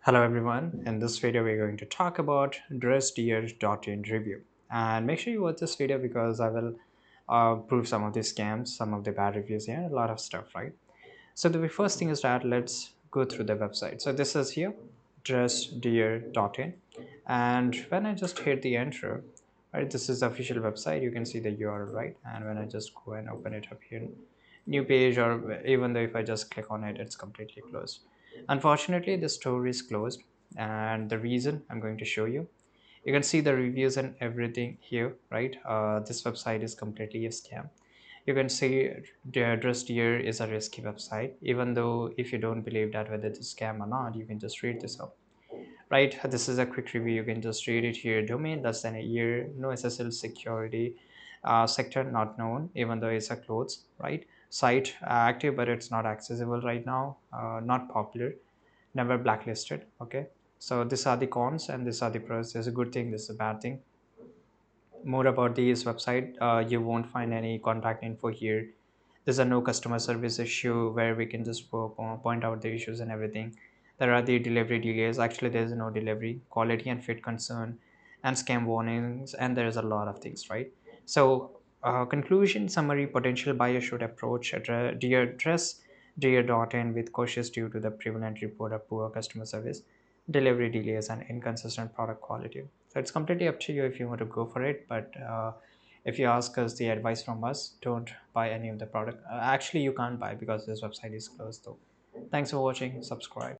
Hello everyone, in this video we're going to talk about dressdeer.in review, and make sure you watch this video because I will prove some of the scams, some of the bad reviews here, a lot of stuff, right? So the first thing is that let's go through the website. So this is here, dressdeer.in, and when I just hit the enter, right, this is the official website. You can see the URL, right? And when I just go and open it up here, new page, or even though if I just click on it, it's completely closed. Unfortunately, the store is closed, and the reason I'm going to show you. You can see the reviews and everything here, right? This website is completely a scam. You can see the address here is a risky website. Even though if you don't believe that whether it's a scam or not, you can just read this up, right? This is a quick review. You can just read it here. Domain less than a year, no SSL security, sector not known, even though it's a clothes, right? Site active, but it's not accessible right now, not popular, never blacklisted. Okay, so these are the cons and these are the pros. There's a good thing, this is a bad thing. More about this website, you won't find any contact info here. There's a no customer service issue where we can just point out the issues and everything. There are the delivery delays. Actually, there's no delivery, quality and fit concern, and scam warnings, and there's a lot of things, right? So conclusion summary: potential buyer should approach dear address dear.in with cautious due to the prevalent report of poor customer service, delivery delays, and inconsistent product quality. So it's completely up to you if you want to go for it, but if you ask us the advice from us, don't buy any of the product. Actually, you can't buy because this website is closed though. Thanks for watching. Subscribe.